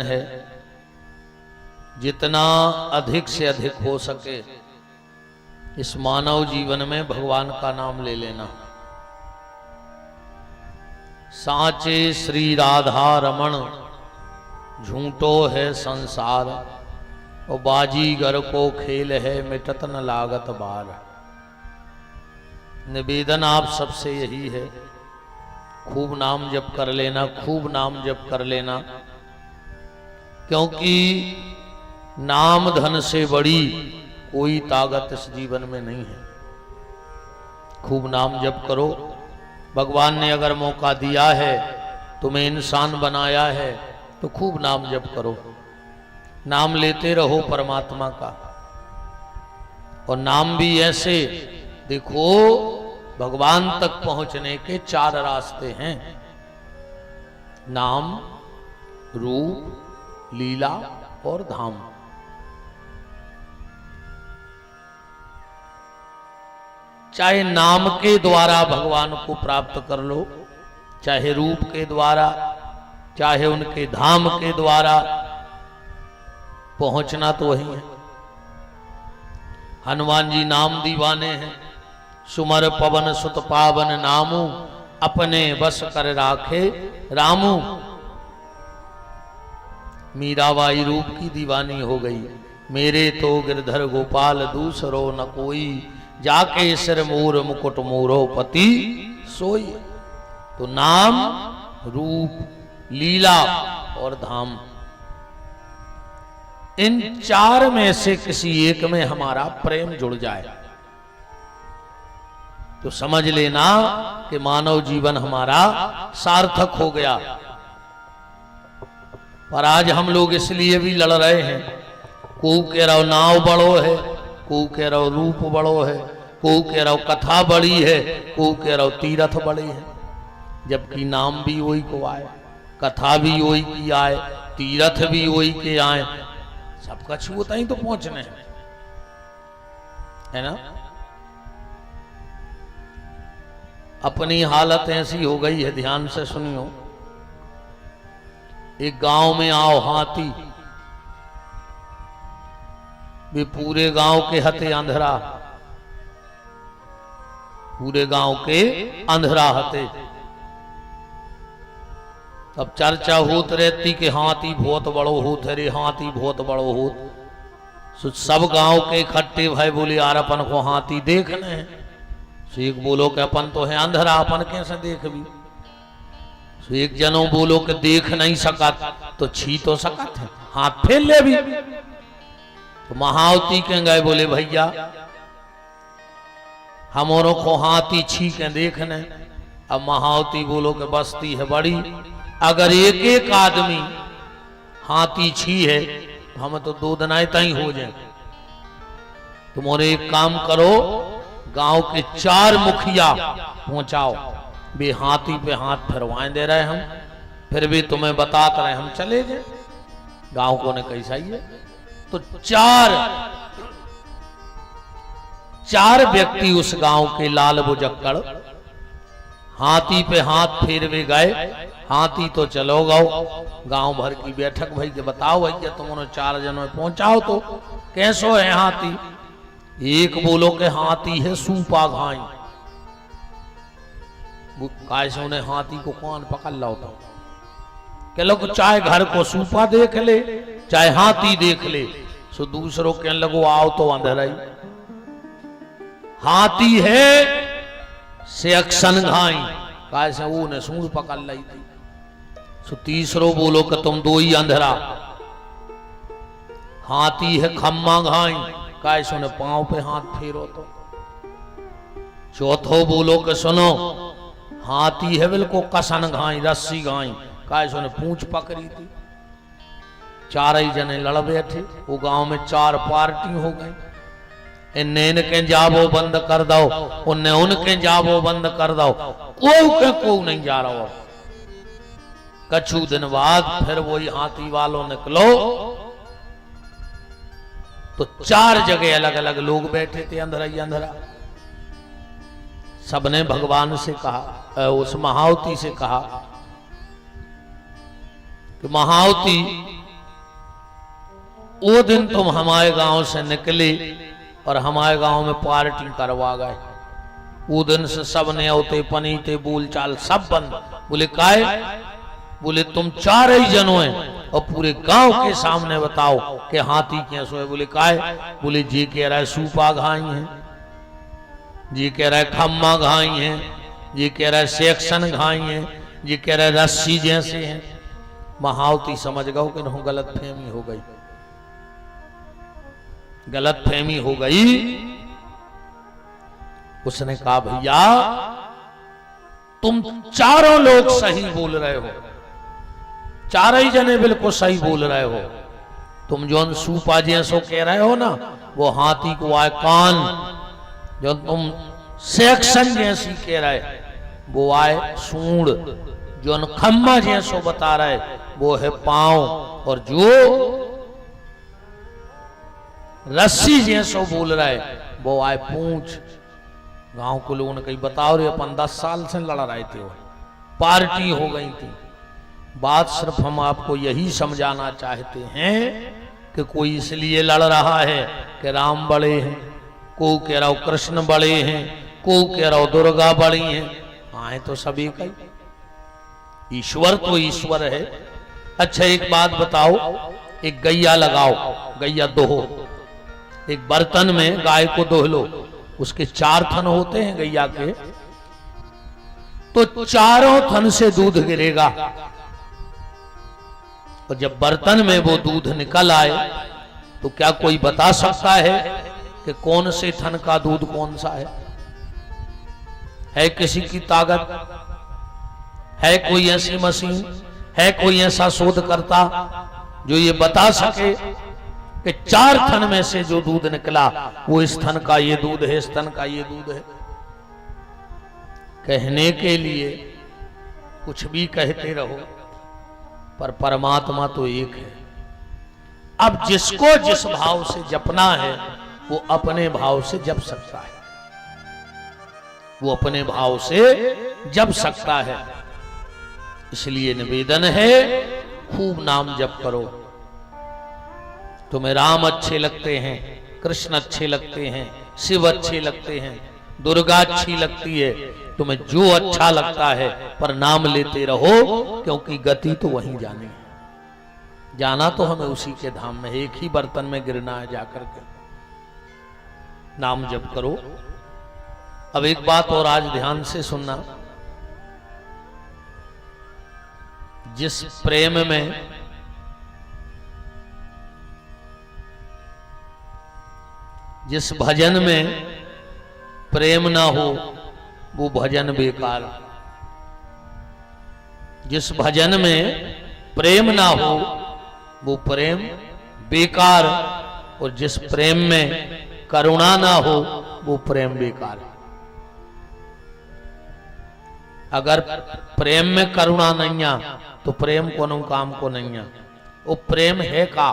है जितना अधिक से अधिक हो सके इस मानव जीवन में भगवान का नाम ले लेना। साचे श्री राधा रमण झूठो है संसार, और बाजीगर को खेल है मिटत न लागत बार। निवेदन आप सबसे यही है, खूब नाम जप कर लेना, खूब नाम जप कर लेना, क्योंकि नाम धन से बड़ी कोई ताकत इस जीवन में नहीं है। खूब नाम जप करो। भगवान ने अगर मौका दिया है, तुम्हें इंसान बनाया है, तो खूब नाम जप करो। नाम लेते रहो परमात्मा का। और नाम भी ऐसे देखो, भगवान तक पहुंचने के 4 रास्ते हैं। नाम, रूप, लीला और धाम। चाहे नाम के द्वारा भगवान को प्राप्त कर लो, चाहे रूप के द्वारा, चाहे उनके धाम के द्वारा, पहुंचना तो वही है। हनुमान जी नाम दीवाने हैं। सुमर पवन सुत पावन नामू, अपने बस कर राखे रामू। मीराबाई रूप की दीवानी हो गई। मेरे तो गिरधर गोपाल दूसरो न कोई, जाके सिर मोर मुकुट मोरो पति सोई। तो नाम, रूप, लीला और धाम, इन 4 में से किसी एक में हमारा प्रेम जुड़ जाए तो समझ लेना कि मानव जीवन हमारा सार्थक हो गया। पर आज हम लोग इसलिए भी लड़ रहे हैं, को कह रहा नाव बड़ो है, को कह रहा रूप बड़ो है, को कह रहा कथा बड़ी है, को कह रहा तीर्थ बड़े हैं। जबकि नाम भी वही को आए, कथा भी वही की आए, तीर्थ भी वही के आए, सबका छूता ही तो पहुंचने है ना। अपनी हालत ऐसी हो गई है, ध्यान से सुनियो। एक गांव में आओ हाथी, वे पूरे गांव के हते अंधेरा, पूरे गांव के अंधेरा हते। तब चर्चा होत रहती कि हाथी बहुत बड़ो होत है रे, हाथी बहुत बड़ो होत। सब गांव के इकट्ठे भाई बोले यार अपन को हाथी देखने हैं। सो एक बोलो कि अपन तो है अंधेरा, अपन कैसे देख भी। सो एक जनों बोलो कि देख नहीं सकत, तो छी तो सकत है, हाथ फेल ले भी। तो महावती के गए बोले भैया हमारों को हाथी छी के देखने। अब महावती बोलो कि बस्ती है बड़ी, अगर एक एक आदमी हाथी छी है तो हम तो 2 दिन ही हो जाए। तुम्हारे एक काम करो, गांव के 4 मुखिया पहुंचाओ, वे हाथी पे हाथ फिरवाएं दे रहे हम, फिर भी तुम्हें बताते रहे हम चले जाए। गांव को ने कैसा ही है। तो 4 व्यक्ति उस गांव के लाल बुजक्कड़ हाथी पे हाथ फेरवे गए। हाथी तो चलो गाओ, गांव भर की बैठक भाई के बताओ भैया तुम 4 जनों पहुंचाओ तो कैसो है हाथी। एक बोलो के हाथी है सूपा घाई, कैसे उन्हें हाथी को कौन पकड़ लो तो कह लो चाहे घर को सूपा देख ले चाहे हाथी देख ले। सो दूसरों कहने लगो आओ तो अंधेरा ही। हाथी है से अक्सन घाई, कैसे वो ने सूर पकड़ ली थी। सो तीसरो बोलो कि तुम 2 ही अंधेरा। हाथी है खम्मा घाई, कैसे उन्हें पांव पे हाथ फेरो तो। चौथो बोलो कि सुनो हाथी है बिल्कुल कसन घाई, रस्सी घाई, कैसे उन्हें पूंछ पकड़ी थी। 4 ही जने लड़ बैठे। वो गांव में 4 पार्टी हो गई। इन्हें इनके जाबो बंद कर दो, उन्हें उनके जाबो बंद कर दो, को नहीं जा रहा। कछु दिन बाद फिर वही हाथी वालों निकलो तो 4 जगह अलग अलग लोग बैठे थे, अंधेरा ही अंधेरा। सबने भगवान से कहा, उस महावती से कहा कि महावती वो दिन तुम हमारे गांव से निकले और हमारे गांव में पार्टी करवा गए। वो दिन से सब न्योते पनीते बोल चाल सब बंद। बोले काहे? बोले तुम 4 ही जनों हैं और पूरे गांव के सामने बताओ कि हाथी क्या सोए। बोले काहे? बोले जी कह रहा है सूपा घाई है, जी कह रहा है खम्मा घाई है, जी कह रहा है सेक्शन घाई है, जी कह रहा है रस्सी जैसे हैं। महावती समझ गओ कि नहीं गलत फहमी हो गई, गलत फहमी हो गई। उसने कहा भैया तुम चारों लोग सही बोल रहे हो, 4 ही जने बिल्कुल सही बोल रहे हो। तुम जो सूपा जैसो कह रहे हो ना वो हाथी को आए कान, जो तुम सेक्शन जैसी कह रहे वो आए सूंड, जो खम्मा जैसो बता रहे वो है पांव, और जो रस्सी जैसो बोल रहे वो आए पूंछ। गांव के लोगों ने कही बताओ रे अपन 10 साल से लड़ रहे थे, वो पार्टी हो गई थी। बात सिर्फ हम आपको यही समझाना चाहते हैं कि कोई इसलिए लड़ रहा है कि राम बड़े हैं, को कह रहा हो कृष्ण बड़े हैं, को कह रहा हो दुर्गा बड़ी हैं। आए तो सभी का ईश्वर तो ईश्वर है। अच्छा एक बात बताओ, एक गैया लगाओ, गैया दोहो, एक बर्तन में गाय को दोह लो, उसके 4 थन होते हैं गैया के, तो चारों थन से दूध गिरेगा। और जब बर्तन में वो दूध निकल आए तो क्या कोई बता सकता है कि कौन से थन का दूध कौन सा है किसी की ताकत? है कोई ऐसी मशीन, है कोई ऐसा शोधकर्ता जो ये बता सके कि 4 थन में से जो दूध निकला वो इस थन का ये दूध है, इस थन का ये दूध है? कहने के लिए कुछ भी कहते रहो, पर परमात्मा तो एक है। अब जिसको जिस भाव से जपना है वो अपने भाव से जप सकता है, वो अपने भाव से जप सकता है। इसलिए निवेदन है खूब नाम जप करो। तुम्हें राम अच्छे लगते हैं, कृष्ण अच्छे लगते हैं, शिव अच्छे लगते हैं, दुर्गा अच्छी लगती है, तुम्हें जो अच्छा लगता है पर नाम लेते रहो, क्योंकि गति तो वहीं जानी है। जाना तो हमें उसी के धाम में, एक ही बर्तन में गिरना है जाकर के। नाम जप करो। अब एक बात और आज ध्यान से सुनना, जिस प्रेम में जिस भजन में प्रेम ना हो वो भजन बेकार। जिस भजन में प्रेम ना हो वो प्रेम बेकार, और जिस प्रेम में करुणा ना हो वो प्रेम बेकार। अगर प्रेम में करुणा नहीं आ तो प्रेम कोनो काम को नहीं आ। वो प्रेम है का?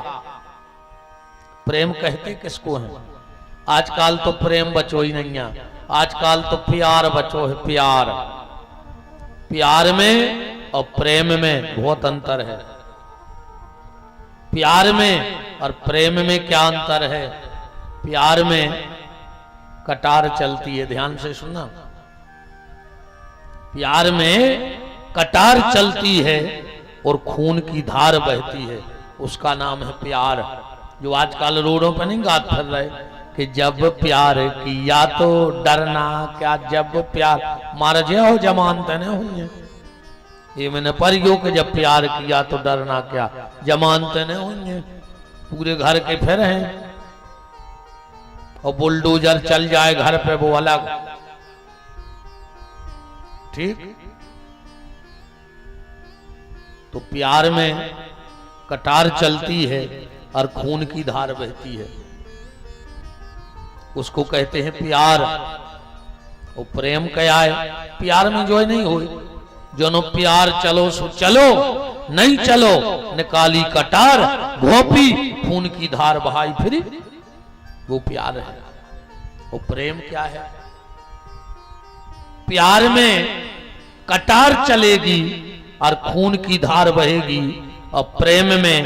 प्रेम कहते किसको है? आजकल तो प्रेम बचो ही नहीं है, आजकल तो प्यार बचो है। प्यार, प्यार में और प्रेम में बहुत अंतर है। प्यार में और प्रेम में क्या अंतर है? प्यार में कटार चलती है, ध्यान से सुनना। प्यार में कटार चलती है और खून की धार बहती है, उसका नाम है प्यार। जो आजकल रोडों पर नहीं गात फिर रहे कि जब प्यार किया तो डरना क्या, जब प्यार मार जाओ जमानते न हुई। ये मैंने पढ़ियो कि जब प्यार किया तो डरना क्या, जमानते न हुई। पूरे घर के फिर हैं, और बुलडोजर चल जाए घर पे वो अलग। ठीक? तो प्यार में कटार चलती है और खून की धार बहती है, उसको कहते हैं प्यार। और प्रेम क्या है? प्यार में जो नहीं हुई, जो प्यार चलो सो चलो, नहीं चलो निकाली कटार, घोपी खून की धार बहाई फिरी, वो प्यार है। वो प्रेम क्या है? प्यार में कटार चलेगी और खून की धार बहेगी, और प्रेम में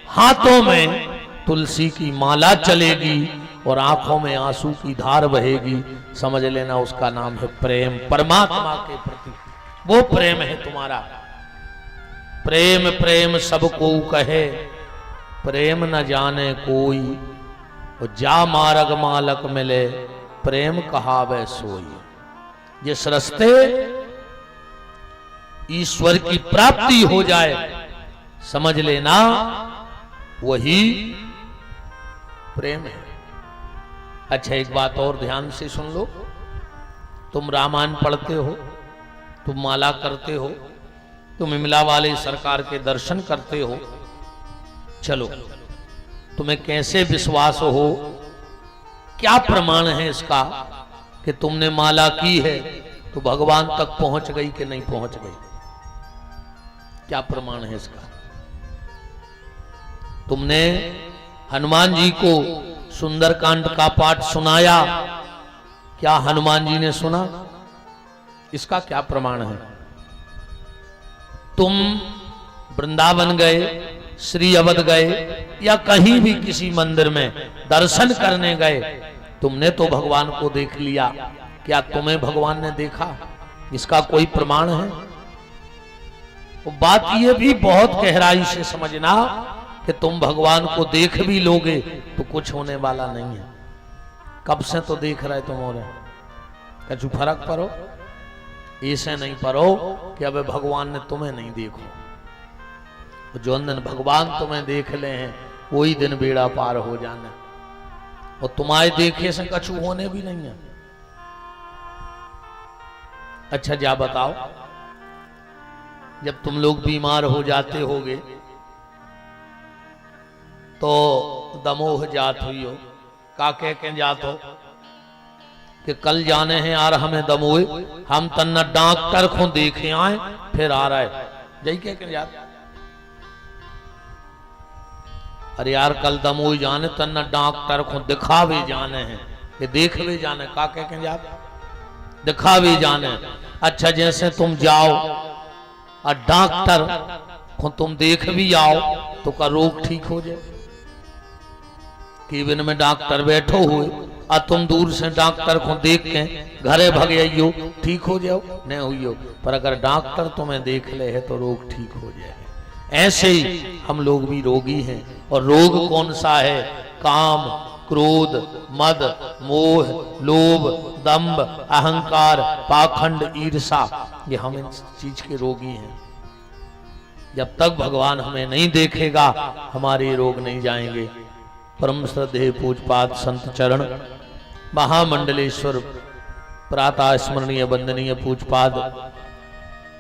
हाथों में तुलसी की माला चलेगी और आंखों में आंसू की धार बहेगी, समझ लेना उसका नाम है प्रेम। परमात्मा के प्रति वो प्रेम है तुम्हारा। प्रेम प्रेम सबको कहे, प्रेम न जाने कोई, और जा मार्ग मालक मिले, प्रेम कहावे सोई। जिस रास्ते ईश्वर की प्राप्ति हो जाए, समझ लेना वही प्रेम है। अच्छा, एक बात और ध्यान से सुन लो। तुम रामायण पढ़ते हो, तुम माला करते हो, तुम इमला वाले सरकार के दर्शन करते हो, चलो तुम्हें कैसे विश्वास हो, क्या प्रमाण है इसका कि तुमने माला की है तो भगवान तक पहुंच गई कि नहीं पहुंच गई? क्या प्रमाण है इसका? तुमने हनुमान जी को सुंदरकांड का पाठ सुनाया, क्या हनुमान जी ने सुना? इसका क्या प्रमाण है? तुम वृंदावन गए, श्री अवध गए, या कहीं भी किसी मंदिर में दर्शन करने गए, तुमने तो भगवान को देख लिया, क्या तुम्हें भगवान ने देखा? इसका कोई प्रमाण है? तो बात ये भी बहुत गहराई से समझना कि तुम भगवान को देख भी लोगे तो कुछ होने वाला नहीं है। कब से तो देख रहे तुम, और कछु फर्क पड़ो? ऐसे नहीं पड़ो कि अब भगवान ने तुम्हें नहीं देखो। तो जो दिन भगवान तुम्हें देख ले हैं वही दिन बेड़ा पार हो जाना, और तुम्हारे देखे से कछु होने भी नहीं है। अच्छा, जा बताओ, जब तुम लोग बीमार हो जाते होगे तो दमोह जात हुई हो, का कह के जात हो कि कल जाने हैं यार हमें दमोह, हम तन्ना डॉक्टर को देखे आए फिर आ रहा है, जय कह के जात। अरे यार कल दमोह जाने तन्ना डॉक्टर को दिखावे जाने हैं, कि देखवे जाने, का कह के जात, दिखावे जाने। अच्छा, जैसे तुम जाओ और डॉक्टर को तुम देख भी आओ तो का रोग ठीक हो जाए? केबिन में डॉक्टर बैठो हुए और तुम दूर से डॉक्टर को देख के घरे भगे आइयो, ठीक हो जाओ? नहीं हुई हो। पर अगर डॉक्टर तुम्हें देख ले है तो रोग ठीक हो जाए। ऐसे ही हम लोग भी रोगी हैं, और रोग कौन सा है? काम, क्रोध, मद, मोह, लोभ, दंभ, अहंकार, पाखंड, ईर्षा, ये हम इन चीज के रोगी हैं। जब तक भगवान हमें नहीं देखेगा हमारे रोग नहीं जाएंगे। परम श्रद्धेय पूजपाद संत चरण महामंडलेश्वर प्रातः स्मरणीय वंदनीय पूजपाद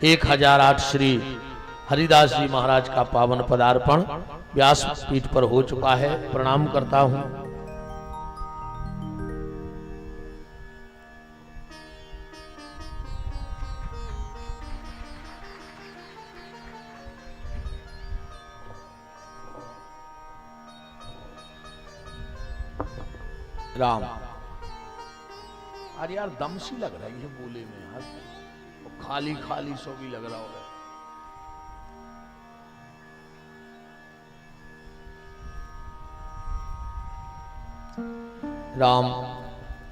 1008 श्री हरिदास जी महाराज का पावन पदार्पण व्यास पीठ पर हो चुका है। प्रणाम करता हूं। राम। अरे यार दम सी लग रही है बोले में यार, खाली खाली सो भी लग रहा होगा। राम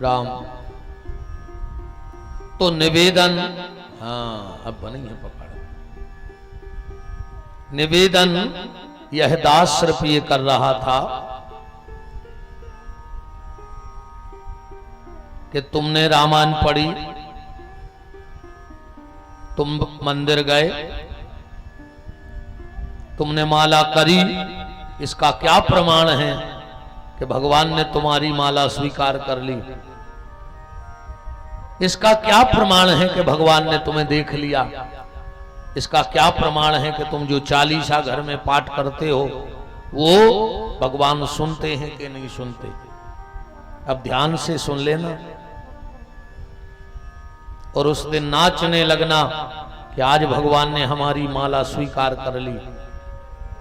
राम। तो निवेदन, हाँ अब बनी है पकड़। निवेदन यह दास सिर्फ ये कर रहा था कि तुमने रामायण पढ़ी, तुम मंदिर गए, तुमने माला करी, इसका क्या प्रमाण है कि भगवान ने तुम्हारी माला स्वीकार कर ली? इसका क्या प्रमाण है कि भगवान ने तुम्हें देख लिया? इसका क्या प्रमाण है कि तुम जो चालीसा घर में पाठ करते हो वो भगवान सुनते हैं कि नहीं सुनते? अब ध्यान से सुन लेना और उस दिन नाचने लगना कि आज भगवान ने हमारी माला स्वीकार कर ली,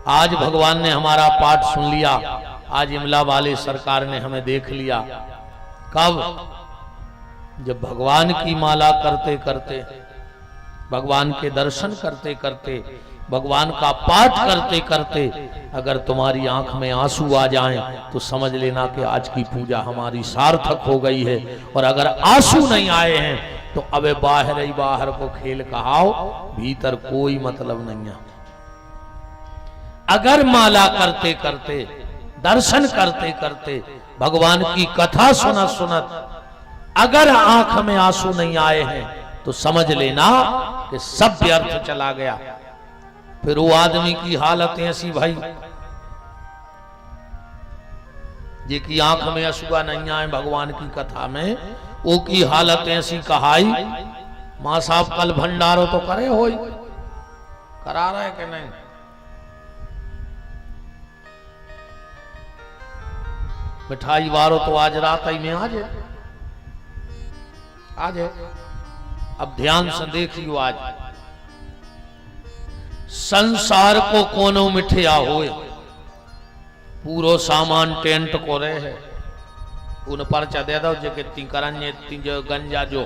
आज भगवान ने हमारा पाठ सुन लिया, आज इमला वाले सरकार ने हमें देख लिया। कब? जब भगवान की माला करते करते, भगवान के दर्शन करते करते भगवान का पाठ करते करते अगर तुम्हारी आंख में आंसू आ जाएं तो समझ लेना कि आज की पूजा हमारी सार्थक हो गई है। और अगर आंसू नहीं आए हैं तो अबे बाहर ही बाहर को खेल कहाओ, भीतर कोई मतलब नहीं है। अगर माला करते करते, दर्शन करते करते, भगवान की कथा सुनत सुनत अगर आंख में आंसू नहीं आए हैं तो समझ लेना कि सब व्यर्थ चला गया। फिर वो आदमी की हालत ऐसी भाई जे की आंख में आंसू नहीं आए भगवान की कथा में, वो की हालत ऐसी कहाई, मां साहब कल भंडारो तो करे हो, करा रहे कि नहीं? मिठाई वारो तो आज रात ही में आज अब ध्यान से देखियो, आज संसार को कोनो मिठिया होए, पूरो सामान टेंट को रहे उन पर दे दो जे कितनी करन्ये जो गंजा जो,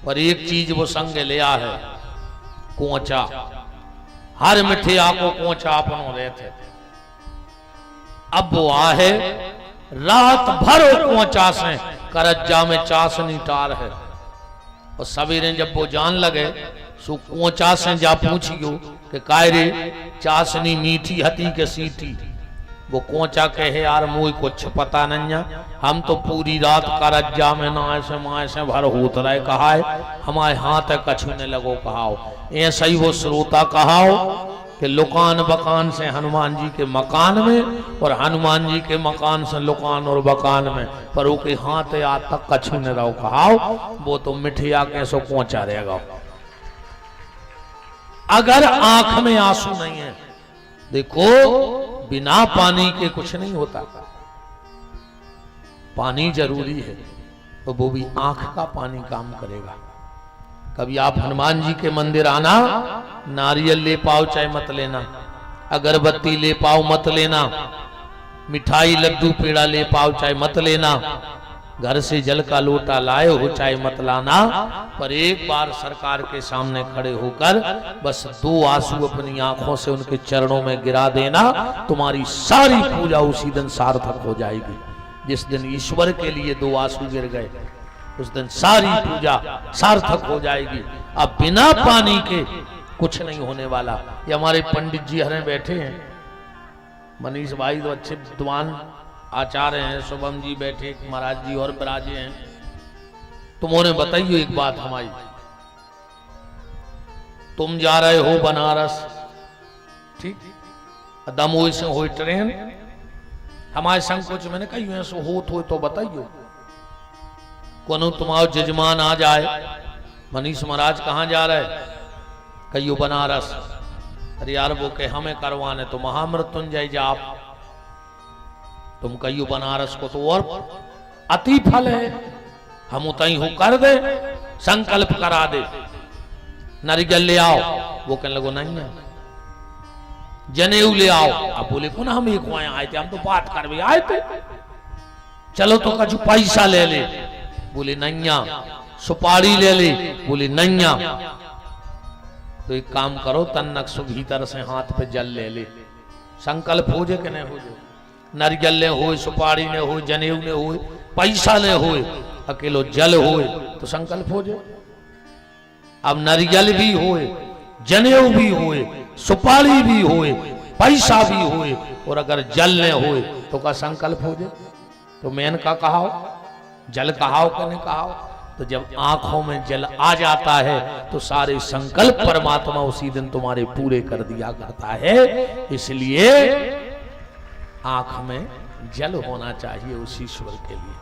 पर एक चीज वो संग लिया है, कोचा। हर मिठिया को कोचा अपनो रहते। अब वो आहे रात भर कोचा से करज्जा में चाशनी टार है, और सवेरे जब वो जान लगे सो कोचा से जा पूछियो कि कायरे चाशनी मीठी हती के सीटी। वो कोचा कहे यार मुझे कुछ पता नहीं है, हम तो पूरी रात करज्जा में ना ऐसे माँ से भर होत रहे, कहा है हमारे हाथ कछु ने लगो कहाओ। ऐसा ही वो श्रोता कहाओ कि लुकान बकान से हनुमान जी के मकान में, और हनुमान जी के मकान से लुकान और बकान में, पर वो के हाथ आज तक कछु न रहो कहाओ। वो तो मिठिया कैसो कोचा रहेगा। अगर आंख में आंसू नहीं है, देखो बिना पानी के कुछ नहीं होता, पानी जरूरी है, तो वो भी आंख का पानी काम करेगा। कभी आप हनुमान जी के मंदिर आना, नारियल ले पाओ चाहे मत लेना, अगरबत्ती ले पाओ मत लेना, मिठाई लड्डू पेड़ा ले पाओ चाहे मत लेना, घर से जल का लोटा लाए हो चाहे मत लाना, पर एक बार सरकार के सामने खड़े होकर बस 2 आंसू अपनी आंखों से उनके चरणों में गिरा देना, तुम्हारी सारी पूजा उसी दिन सार्थक हो जाएगी। जिस दिन ईश्वर के लिए 2 आंसू गिर गए उस दिन सारी पूजा सार्थक हो जाएगी। अब बिना पानी के कुछ नहीं होने वाला। ये हमारे पंडित जी हरे बैठे हैं, मनीष भाई तो अच्छे विद्वान आचार्य हैं, शुभम जी बैठे, महाराज जी और विराजे हैं। तुम उन्हें बताइयो एक बात हमारी, तुम जा रहे हो बनारस, ठीक, दमोह से हो ट्रेन, हमारे संकोच मैंने कही ऐसा हो तो बताइयो। कोनो तुम्हारा जजमान आ जाए, मनीष महाराज कहाँ जा रहे, कहियो बनारस। अरे यार वो के हमें करवाने तो महामृत्युंजय जाप, तुम कहियो बनारस को तो और अति फल है, हम उतई हो कर दे, संकल्प करा दे, नारियल ले आओ। वो कहने लगो नहीं है, जनेऊ ले आओ। अब बोले को ना हम एक वहां आए थे, हम तो बात कर भी आए थे, चलो तो कछु पैसा ले ले, बोले नैया, सुपारी ले ले, बोले नैया। तो एक काम करो, तन्नक सु भीतर से हाथ पे जल ले ले, संकल्प हो जाए कि नहीं हो जाए, नारियल ने हो, सुपारी ने हो, जनेऊ ने हो, पैसा ने हो, अकेलो जल हो तो संकल्प हो जाए। अब नारियल भी हो, जनेऊ भी हो, सुपारी भी हो, पैसा भी हो, और अगर जल ने हो तो का संकल्प हो जाए। तो मैंने का कहा जल कहाओ कहने कहाओ। तो जब आंखों में जल आ जाता है तो सारे संकल्प परमात्मा उसी दिन तुम्हारे पूरे कर दिया करता है। इसलिए आंख में जल होना चाहिए उस ईश्वर के लिए।